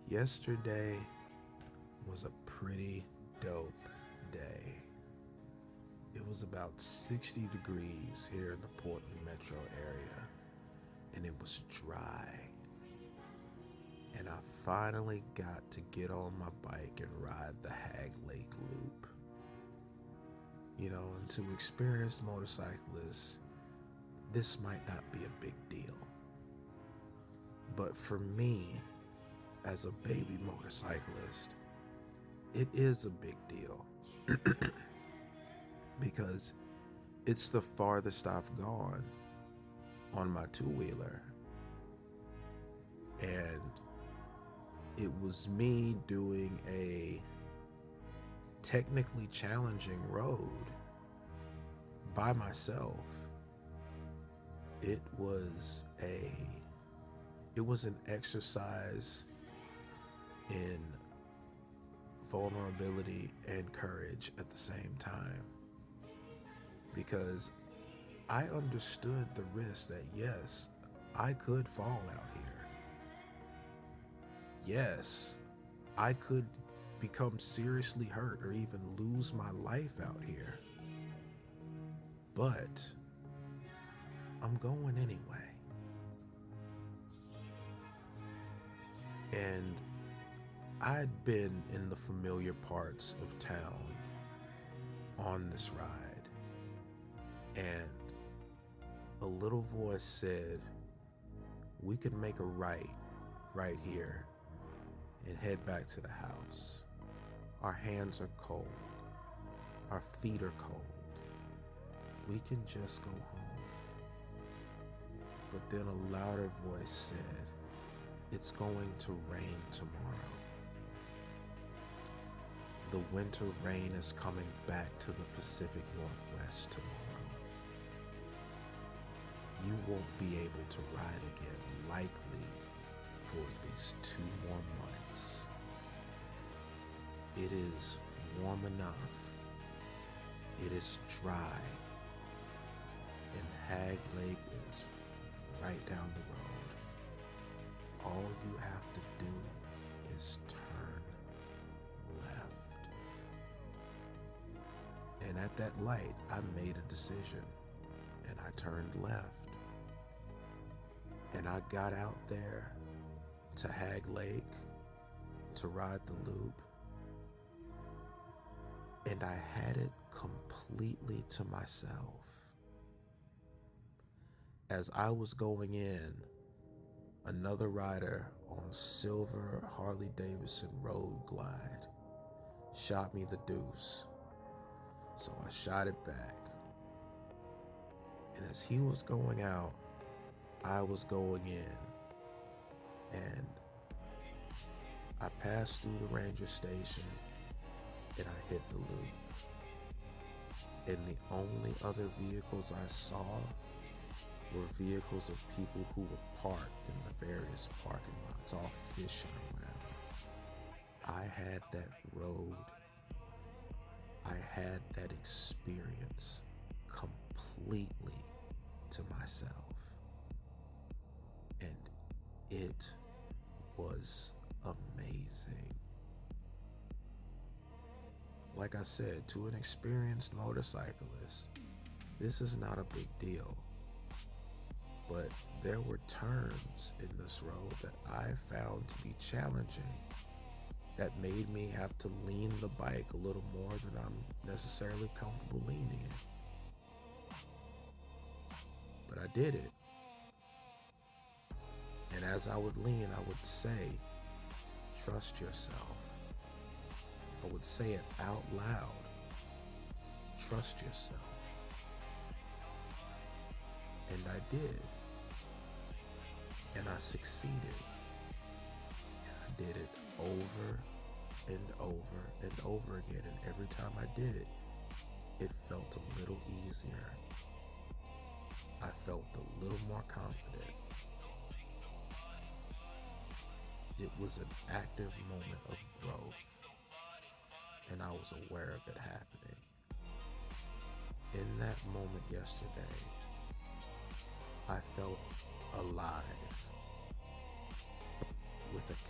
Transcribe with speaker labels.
Speaker 1: Yesterday was a pretty dope day. It was about 60 degrees here in the Portland metro area, and it was dry. And I finally got to get on my bike and ride the Hagg Lake Loop. And to experienced motorcyclists, this might not be a big deal. But for me, as a baby motorcyclist, it is a big deal because it's the farthest I've gone on my two-wheeler. And it was me doing a technically challenging road by myself. It was an exercise in vulnerability and courage at the same time, because I understood the risk that yes, I could fall out here. Yes, I could become seriously hurt or even lose my life out here. But I'm going anyway. And I'd been in the familiar parts of town on this ride, and a little voice said, we could make a right here and head back to the house. Our hands are cold. Our feet are cold. We can just go home. But then a louder voice said, it's going to rain tomorrow. The winter rain is coming back to the Pacific Northwest tomorrow. You won't be able to ride again, likely for at least 2 more months. It is warm enough. It is dry. And Hagg Lake is right down the road. All you have to do is turn left. And at that light, I made a decision, and I turned left. And I got out there to Hagg Lake to ride the loop, and I had it completely to myself. As I was going in, another rider on a silver Harley Davidson Road Glide shot me the deuce. So I shot it back. And as he was going out, I was going in. And I passed through the ranger station and I hit the loop. And the only other vehicles I saw were vehicles of people who were parked in the various parking lots, all fishing or whatever. I had that road, I had that experience completely to myself. And it was amazing. Like I said, to an experienced motorcyclist, this is not a big deal. But there were turns in this road that I found to be challenging that made me have to lean the bike a little more than I'm necessarily comfortable leaning it. But I did it. And as I would lean, I would say, trust yourself. I would say it out loud. Trust yourself. And I did. And I succeeded. And I did it over and over and over again. And every time I did it, it felt a little easier. I felt a little more confident. It was an active moment of growth, and I was aware of it happening. In that moment yesterday, I felt alive with a